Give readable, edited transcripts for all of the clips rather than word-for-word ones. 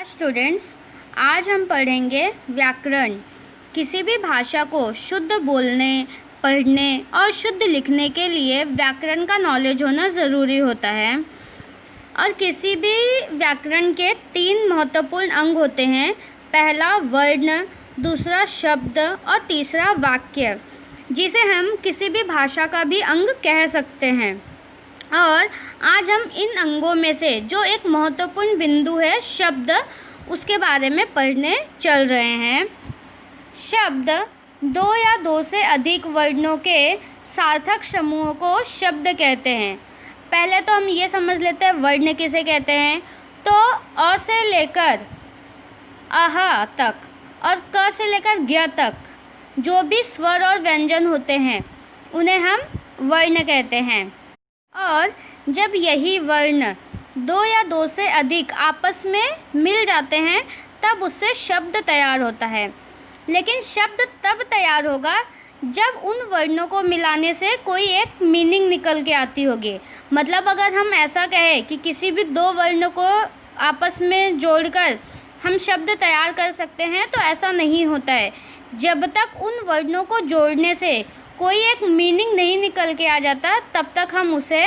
Students, आज हम पढ़ेंगे व्याकरण। किसी भी भाषा को शुद्ध बोलने, पढ़ने और शुद्ध लिखने के लिए व्याकरण का नॉलेज होना ज़रूरी होता है। और किसी भी व्याकरण के 3 महत्वपूर्ण अंग होते हैं। पहला वर्ण, दूसरा शब्द और तीसरा वाक्य, जिसे हम किसी भी भाषा का भी अंग कह सकते हैं। और आज हम इन अंगों में से जो एक महत्वपूर्ण बिंदु है शब्द, उसके बारे में पढ़ने चल रहे हैं। शब्द 2 या 2 से अधिक वर्णों के सार्थक समूह को शब्द कहते हैं। पहले तो हम ये समझ लेते हैं वर्ण किसे कहते हैं। तो अ से लेकर अह तक और क से लेकर ज्ञ तक जो भी स्वर और व्यंजन होते हैं उन्हें हम वर्ण कहते हैं। और जब यही वर्ण 2 या 2 से अधिक आपस में मिल जाते हैं तब उससे शब्द तैयार होता है। लेकिन शब्द तब तैयार होगा जब उन वर्णों को मिलाने से कोई एक मीनिंग निकल के आती होगी। मतलब अगर हम ऐसा कहें कि किसी भी 2 वर्णों को आपस में जोड़कर हम शब्द तैयार कर सकते हैं, तो ऐसा नहीं होता है। जब तक उन वर्णों को जोड़ने से कोई एक मीनिंग नहीं निकल के आ जाता, तब तक हम उसे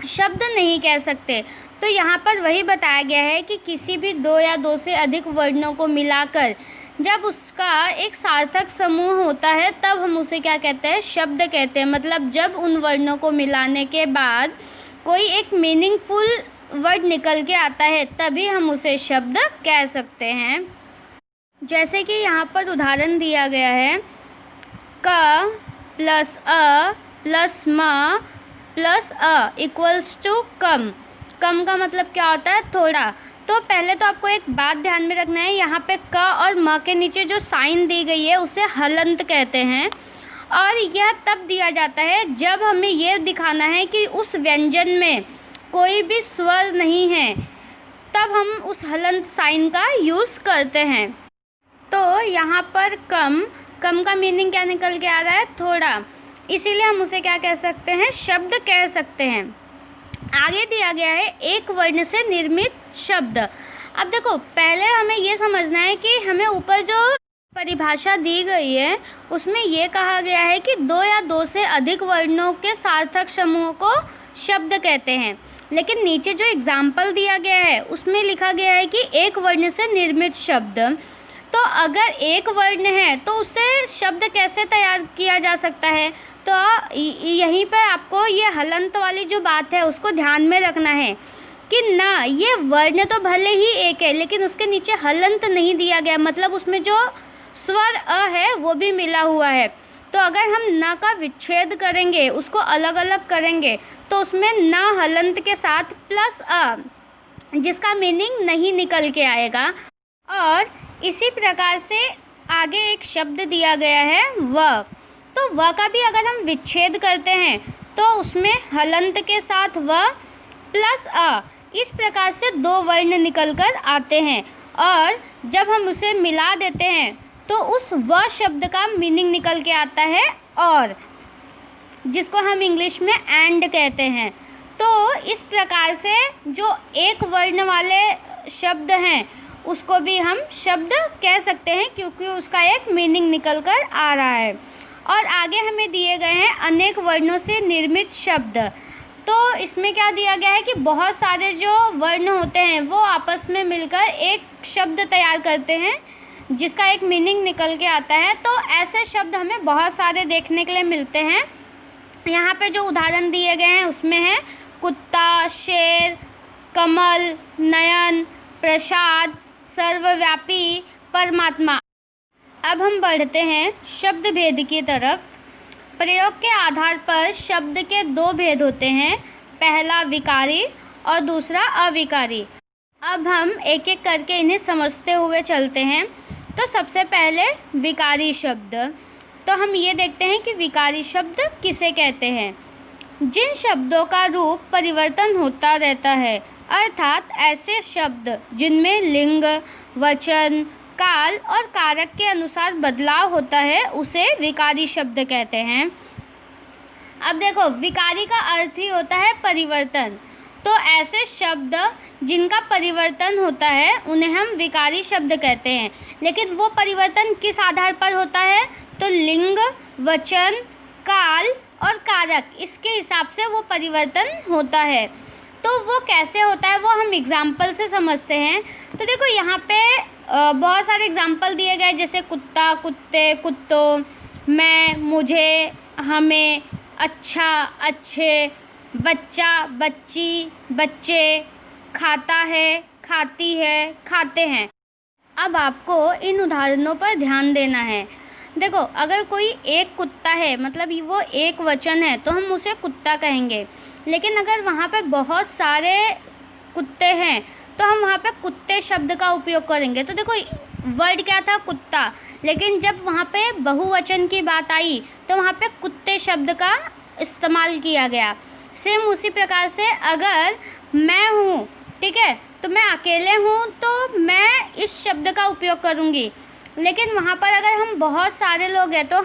शब्द नहीं कह सकते। तो यहाँ पर वही बताया गया है कि किसी भी 2 या 2 से अधिक वर्णों को मिलाकर जब उसका एक सार्थक समूह होता है तब हम उसे क्या कहते हैं, शब्द कहते हैं। मतलब जब उन वर्णों को मिलाने के बाद कोई एक मीनिंगफुल वर्ड निकल के आता है तभी हम उसे शब्द कह सकते हैं। जैसे कि यहाँ पर उदाहरण दिया गया है, क प्लस अ प्लस म प्लस अ इक्वल्स टू कम। कम का मतलब क्या होता है, थोड़ा। तो पहले तो आपको एक बात ध्यान में रखना है, यहाँ पे क और म के नीचे जो साइन दी गई है उसे हलंत कहते हैं। और यह तब दिया जाता है जब हमें ये दिखाना है कि उस व्यंजन में कोई भी स्वर नहीं है, तब हम उस हलंत साइन का यूज़ करते हैं। तो यहाँ पर कम का मीनिंग क्या निकल के आ रहा है, थोड़ा। इसीलिए हम उसे क्या कह सकते हैं, शब्द कह सकते हैं। आगे दिया गया है एक वर्ण से निर्मित शब्द। अब देखो, पहले हमें ये समझना है कि हमें ऊपर जो परिभाषा दी गई है उसमें ये कहा गया है कि 2 या 2 से अधिक वर्णों के सार्थक समूह को शब्द कहते हैं। लेकिन नीचे जो एग्जाम्पल दिया गया है उसमें लिखा गया है कि एक वर्ण से निर्मित शब्द। तो अगर एक वर्ण है तो उससे शब्द कैसे तैयार किया जा सकता है। तो यहीं पर आपको ये हलंत वाली जो बात है उसको ध्यान में रखना है कि ना, ये वर्ण तो भले ही एक है लेकिन उसके नीचे हलंत नहीं दिया गया। मतलब उसमें जो स्वर अ है वो भी मिला हुआ है। तो अगर हम न का विच्छेद करेंगे, उसको अलग अलग करेंगे, तो उसमें न हलंत के साथ प्लस अ, जिसका मीनिंग नहीं निकल के आएगा। और इसी प्रकार से आगे एक शब्द दिया गया है व। तो व का भी अगर हम विच्छेद करते हैं तो उसमें हलंत के साथ व प्लस अ, इस प्रकार से 2 वर्ण निकल कर आते हैं। और जब हम उसे मिला देते हैं तो उस व शब्द का मीनिंग निकल के आता है और, जिसको हम इंग्लिश में एंड कहते हैं। तो इस प्रकार से जो एक वर्ण वाले शब्द हैं उसको भी हम शब्द कह सकते हैं, क्योंकि उसका एक मीनिंग निकल कर आ रहा है। और आगे हमें दिए गए हैं अनेक वर्णों से निर्मित शब्द। तो इसमें क्या दिया गया है कि बहुत सारे जो वर्ण होते हैं वो आपस में मिलकर एक शब्द तैयार करते हैं जिसका एक मीनिंग निकल के आता है। तो ऐसे शब्द हमें बहुत सारे देखने के लिए मिलते हैं। यहाँ पे जो उदाहरण दिए गए हैं उसमें है कुत्ता, शेर, कमल, नयन, प्रसाद, सर्वव्यापी, परमात्मा। अब हम बढ़ते हैं शब्द भेद की तरफ। प्रयोग के आधार पर शब्द के 2 भेद होते हैं, पहला विकारी और दूसरा अविकारी। अब हम एक एक करके इन्हें समझते हुए चलते हैं। तो सबसे पहले विकारी शब्द। तो हम ये देखते हैं कि विकारी शब्द किसे कहते हैं। जिन शब्दों का रूप परिवर्तन होता रहता है, अर्थात ऐसे शब्द जिनमें लिंग, वचन, काल और कारक के अनुसार बदलाव होता है, उसे विकारी शब्द कहते हैं। अब देखो, विकारी का अर्थ ही होता है परिवर्तन। तो ऐसे शब्द जिनका परिवर्तन होता है उन्हें हम विकारी शब्द कहते हैं। लेकिन वो परिवर्तन किस आधार पर होता है? तो लिंग, वचन, काल और कारक, इसके हिसाब से वो परिवर्तन होता है। तो वो कैसे होता है वो हम एग्जाम्पल से समझते हैं। तो देखो यहाँ पे बहुत सारे एग्जाम्पल दिए गए, जैसे कुत्ता, कुत्ते, कुत्तों, मैं, मुझे, हमें, अच्छा, अच्छे, बच्चा, बच्ची, बच्चे, खाता है, खाती है, खाते हैं। अब आपको इन उदाहरणों पर ध्यान देना है। देखो, अगर कोई एक कुत्ता है, मतलब वो एक वचन है, तो हम उसे कुत्ता कहेंगे। लेकिन अगर वहाँ पे बहुत सारे कुत्ते हैं तो हम वहाँ पे कुत्ते शब्द का उपयोग करेंगे। तो देखो, वर्ड क्या था? कुत्ता। लेकिन जब वहाँ पे बहुवचन की बात आई तो वहाँ पे कुत्ते शब्द का इस्तेमाल किया गया। सेम उसी प्रकार से अगर मैं हूँ, ठीक है, तो मैं अकेले हूँ तो मैं इस शब्द का उपयोग करूँगी। लेकिन वहाँ पर अगर हम बहुत सारे लोग हैं तो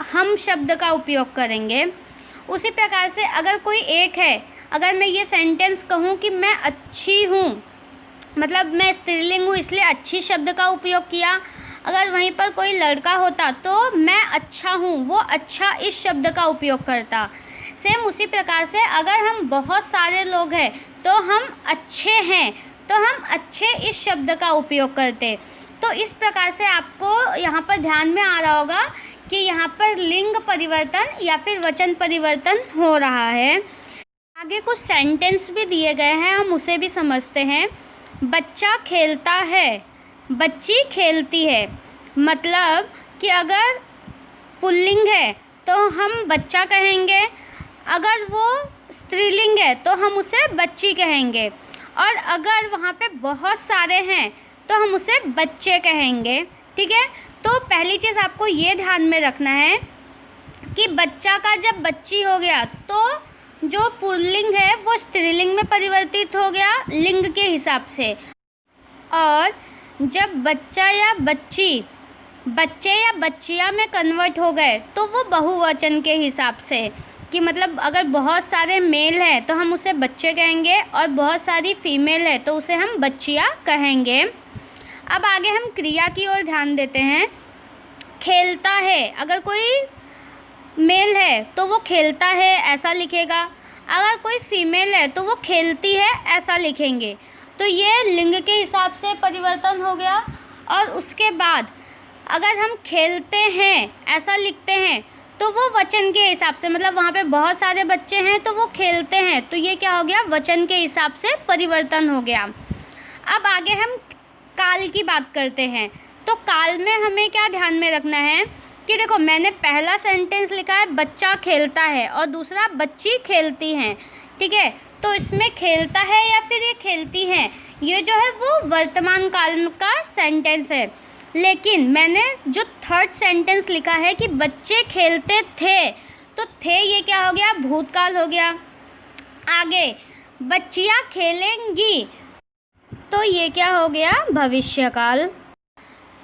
हम शब्द का उपयोग करेंगे। उसी प्रकार से अगर कोई एक है, अगर मैं ये सेंटेंस कहूँ कि मैं अच्छी हूँ, मतलब मैं स्त्रीलिंग हूँ इसलिए अच्छी शब्द का उपयोग किया। अगर वहीं पर कोई लड़का होता तो मैं अच्छा हूँ, वो अच्छा इस शब्द का उपयोग करता। सेम उसी प्रकार से अगर हम बहुत सारे लोग हैं तो हम अच्छे हैं, तो हम अच्छे इस शब्द का उपयोग करते। तो इस प्रकार से आपको यहाँ पर ध्यान में आ रहा होगा कि यहाँ पर लिंग परिवर्तन या फिर वचन परिवर्तन हो रहा है। आगे कुछ सेंटेंस भी दिए गए हैं, हम उसे भी समझते हैं। बच्चा खेलता है, बच्ची खेलती है। मतलब कि अगर पुल्लिंग है तो हम बच्चा कहेंगे, अगर वो स्त्रीलिंग है तो हम उसे बच्ची कहेंगे, और अगर वहाँ पे बहुत सारे हैं तो हम उसे बच्चे कहेंगे। ठीक है, तो पहली चीज़ आपको ये ध्यान में रखना है कि बच्चा का जब बच्ची हो गया तो जो पुल्लिंग है वो स्त्रीलिंग में परिवर्तित हो गया लिंग के हिसाब से, और जब बच्चा या बच्ची बच्चे या बच्चियाँ में कन्वर्ट हो गए तो वो बहुवचन के हिसाब से, कि मतलब अगर बहुत सारे मेल है तो हम उसे बच्चे कहेंगे और बहुत सारी फीमेल है तो उसे हम बच्चियाँ कहेंगे। अब आगे हम क्रिया की ओर ध्यान देते हैं। खेलता है, अगर कोई मेल है तो वो खेलता है ऐसा लिखेगा, अगर कोई फीमेल है तो वो खेलती है ऐसा लिखेंगे। तो ये लिंग के हिसाब से परिवर्तन हो गया। और उसके बाद अगर हम खेलते हैं ऐसा लिखते हैं तो वो वचन के हिसाब से, मतलब वहाँ पे बहुत सारे बच्चे हैं तो वो खेलते हैं, तो ये क्या हो गया? वचन के हिसाब से परिवर्तन हो गया। अब आगे हम काल की बात करते हैं। तो काल में हमें क्या ध्यान में रखना है कि देखो, मैंने पहला सेंटेंस लिखा है बच्चा खेलता है और दूसरा बच्ची खेलती हैं। ठीक है, तो इसमें खेलता है या फिर ये खेलती हैं, ये जो है वो वर्तमान काल का सेंटेंस है। लेकिन मैंने जो थर्ड सेंटेंस लिखा है कि बच्चे खेलते थे, तो थे ये क्या हो गया? भूतकाल हो गया। आगे बच्चियाँ खेलेंगी, तो ये क्या हो गया? भविष्यकाल।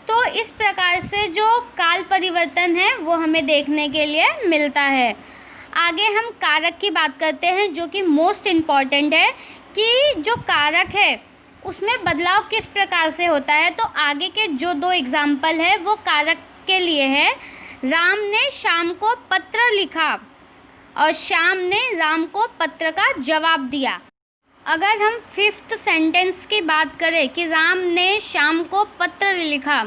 तो इस प्रकार से जो काल परिवर्तन है वो हमें देखने के लिए मिलता है। आगे हम कारक की बात करते हैं, जो कि मोस्ट इम्पॉर्टेंट है कि जो कारक है उसमें बदलाव किस प्रकार से होता है। तो आगे के जो दो एग्जाम्पल है वो कारक के लिए है। राम ने श्याम को पत्र लिखा और श्याम ने राम को पत्र का जवाब दिया। अगर हम फिफ्थ सेंटेंस की बात करें कि राम ने श्याम को पत्र लिखा,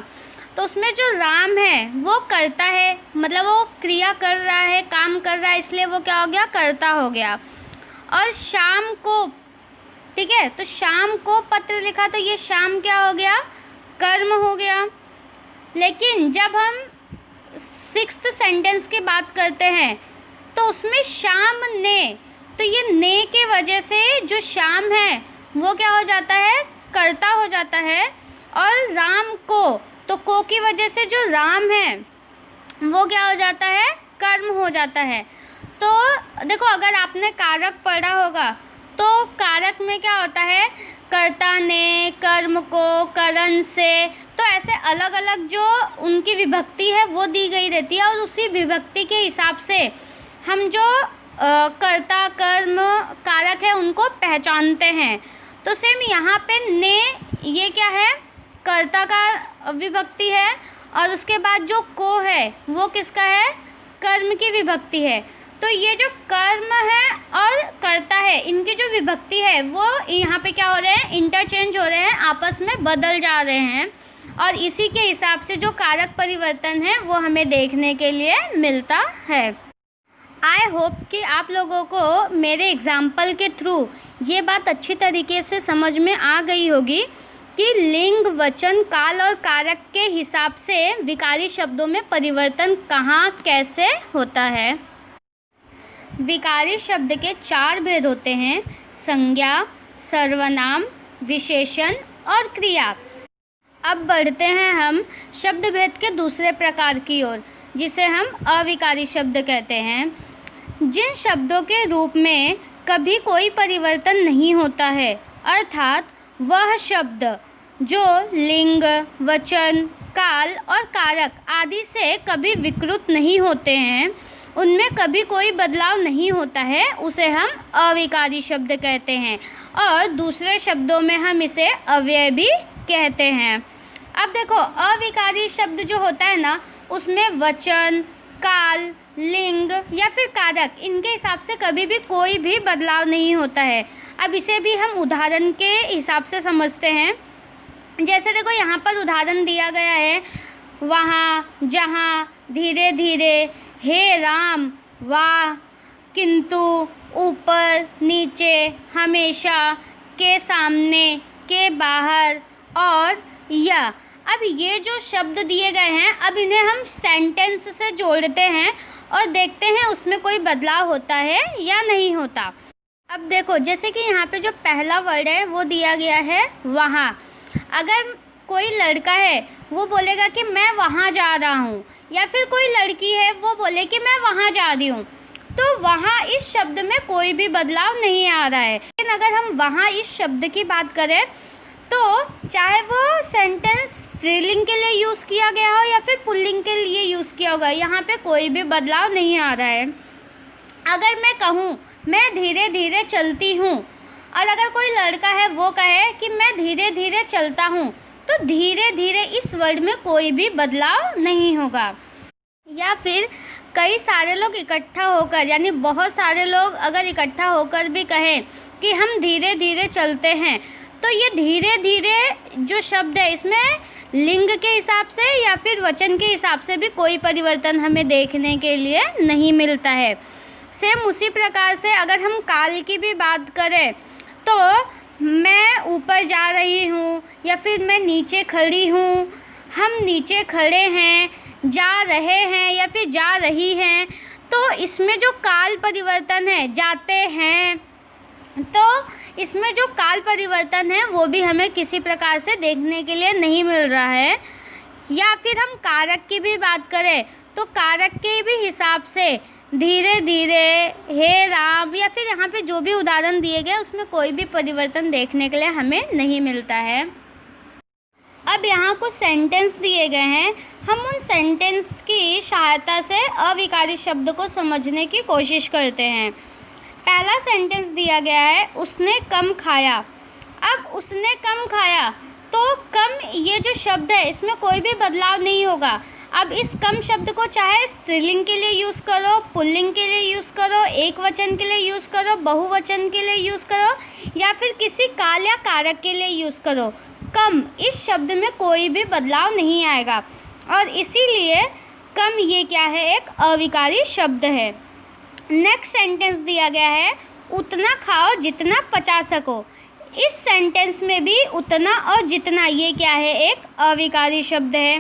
तो उसमें जो राम है वो करता है, मतलब वो क्रिया कर रहा है, काम कर रहा है, इसलिए वो क्या हो गया? करता हो गया। और श्याम को, ठीक है, तो श्याम को पत्र लिखा, तो ये श्याम क्या हो गया? कर्म हो गया। लेकिन जब हम सिक्स्थ सेंटेंस की बात करते हैं तो उसमें श्याम ने, तो ये ने के वजह से जो श्याम है वो क्या हो जाता है? कर्ता हो जाता है। और राम को, तो को की वजह से जो राम है वो क्या हो जाता है? कर्म हो जाता है। तो देखो, अगर आपने कारक पढ़ा होगा तो कारक में क्या होता है? कर्ता ने, कर्म को, करण से, तो ऐसे अलग अलग जो उनकी विभक्ति है वो दी गई रहती है, और उसी विभक्ति के हिसाब से हम जो कर्ता कर्म कारक है उनको पहचानते हैं। तो सेम यहाँ पे ने, ये क्या है, कर्ता का विभक्ति है, और उसके बाद जो को है वो किसका है, कर्म की विभक्ति है। तो ये जो कर्म है और कर्ता है, इनकी जो विभक्ति है वो यहाँ पे क्या हो रहे हैं, इंटरचेंज हो रहे हैं, आपस में बदल जा रहे हैं, और इसी के हिसाब से जो कारक परिवर्तन है वो हमें देखने के लिए मिलता है। आई होप कि आप लोगों को मेरे एग्जाम्पल के थ्रू ये बात अच्छी तरीके से समझ में आ गई होगी कि लिंग, वचन, काल और कारक के हिसाब से विकारी शब्दों में परिवर्तन कहाँ कैसे होता है। विकारी शब्द के 4 भेद होते हैं, संज्ञा, सर्वनाम, विशेषण और क्रिया। अब बढ़ते हैं हम शब्द भेद के दूसरे प्रकार की ओर, जिसे हम अविकारी शब्द कहते हैं। जिन शब्दों के रूप में कभी कोई परिवर्तन नहीं होता है, अर्थात वह शब्द जो लिंग, वचन, काल और कारक आदि से कभी विकृत नहीं होते हैं, उनमें कभी कोई बदलाव नहीं होता है, उसे हम अविकारी शब्द कहते हैं, और दूसरे शब्दों में हम इसे अव्यय भी कहते हैं। अब देखो, अविकारी शब्द जो होता है ना, उसमें वचन, काल, लिंग या फिर कारक, इनके हिसाब से कभी भी कोई भी बदलाव नहीं होता है। अब इसे भी हम उदाहरण के हिसाब से समझते हैं। जैसे देखो, यहाँ पर उदाहरण दिया गया है, वहाँ, जहाँ, धीरे धीरे, हे राम, वाह, किंतु, ऊपर, नीचे, हमेशा, के सामने, के बाहर और या। अब ये जो शब्द दिए गए हैं, अब इन्हें हम सेंटेंस से जोड़ते हैं और देखते हैं उसमें कोई बदलाव होता है या नहीं होता। अब देखो, जैसे कि यहाँ पे जो पहला वर्ड है वो दिया गया है वहाँ। अगर कोई लड़का है वो बोलेगा कि मैं वहाँ जा रहा हूँ, या फिर कोई लड़की है वो बोले कि मैं वहाँ जा रही हूँ, तो वहाँ इस शब्द में कोई भी बदलाव नहीं आ रहा है। लेकिन अगर हम वहाँ इस शब्द की बात करें तो चाहे वो सेंटेंस स्त्रीलिंग के लिए यूज़ किया गया हो या फिर पुल्लिंग के लिए यूज़ किया होगा, यहाँ पे कोई भी बदलाव नहीं आ रहा है। अगर मैं कहूँ मैं धीरे धीरे चलती हूँ, और अगर कोई लड़का है वो कहे कि मैं धीरे धीरे चलता हूँ, तो धीरे धीरे इस वर्ड में कोई भी बदलाव नहीं होगा। या फिर कई सारे लोग इकट्ठा होकर, यानी बहुत सारे लोग अगर इकट्ठा होकर भी कहें कि हम धीरे धीरे चलते हैं, तो ये धीरे धीरे जो शब्द है इसमें लिंग के हिसाब से या फिर वचन के हिसाब से भी कोई परिवर्तन हमें देखने के लिए नहीं मिलता है। सेम उसी प्रकार से अगर हम काल की भी बात करें तो मैं ऊपर जा रही हूँ या फिर मैं नीचे खड़ी हूँ, हम नीचे खड़े हैं, जा रहे हैं या फिर जा रही हैं, तो इसमें जो काल परिवर्तन है, जाते हैं, तो इसमें जो काल परिवर्तन है वो भी हमें किसी प्रकार से देखने के लिए नहीं मिल रहा है। या फिर हम कारक की भी बात करें तो कारक के भी हिसाब से धीरे धीरे, हे राम, या फिर यहाँ पे जो भी उदाहरण दिए गए उसमें कोई भी परिवर्तन देखने के लिए हमें नहीं मिलता है। अब यहाँ कुछ सेंटेंस दिए गए हैं, हम उन सेंटेंस की सहायता से अविकारी शब्द को समझने की कोशिश करते हैं। पहला सेंटेंस दिया गया है, उसने कम खाया। अब उसने कम खाया, तो कम ये जो शब्द है इसमें कोई भी बदलाव नहीं होगा। अब इस कम शब्द को चाहे स्त्रीलिंग के लिए यूज़ करो, पुल्लिंग के लिए यूज़ करो, एक वचन के लिए यूज़ करो, बहुवचन के लिए यूज़ करो, या फिर किसी काल या कारक के लिए यूज़ करो, कम इस शब्द में कोई भी बदलाव नहीं आएगा, और इसीलिए कम ये क्या है, एक अविकारी शब्द है। नेक्स्ट सेंटेंस दिया गया है, उतना खाओ जितना पचा सको। इस सेंटेंस में भी उतना और जितना ये क्या है, एक अविकारी शब्द है।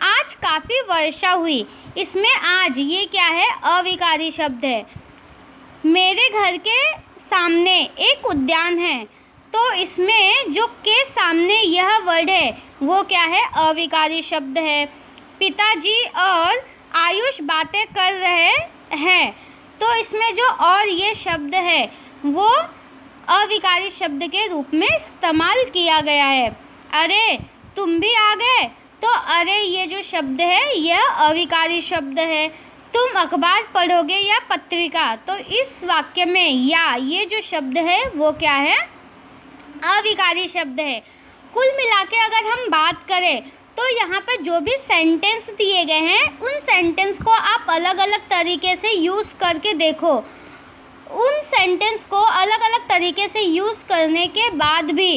आज काफ़ी वर्षा हुई, इसमें आज ये क्या है, अविकारी शब्द है। मेरे घर के सामने एक उद्यान है, तो इसमें जो के सामने यह वर्ड है वो क्या है, अविकारी शब्द है। पिताजी और आयुष बातें कर रहे हैं, तो इसमें जो और ये शब्द है वो अविकारी शब्द के रूप में इस्तेमाल किया गया है। अरे तुम भी आ गए, तो अरे ये जो शब्द है यह अविकारी शब्द है। तुम अखबार पढ़ोगे या पत्रिका। तो इस वाक्य में या ये जो शब्द है वो क्या है, अविकारी शब्द है। कुल मिला के अगर हम बात करें तो यहाँ पर जो भी सेंटेंस दिए गए हैं उन सेंटेंस को आप अलग अलग तरीके से यूज़ करके देखो। उन सेंटेंस को अलग अलग तरीके से यूज़ करने के बाद भी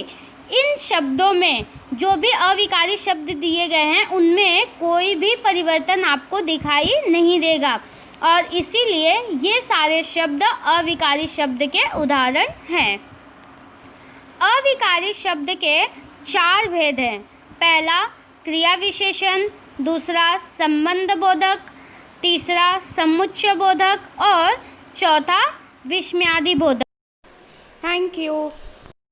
इन शब्दों में जो भी अविकारी शब्द दिए गए हैं उनमें कोई भी परिवर्तन आपको दिखाई नहीं देगा, और इसीलिए ये सारे शब्द अविकारी शब्द के उदाहरण हैं। अविकारी शब्द के 4 भेद हैं। पहला क्रिया विशेषण, दूसरा संबंध बोधक, तीसरा समुच्चय बोधक और चौथा विस्मयादि बोधक। Thank you.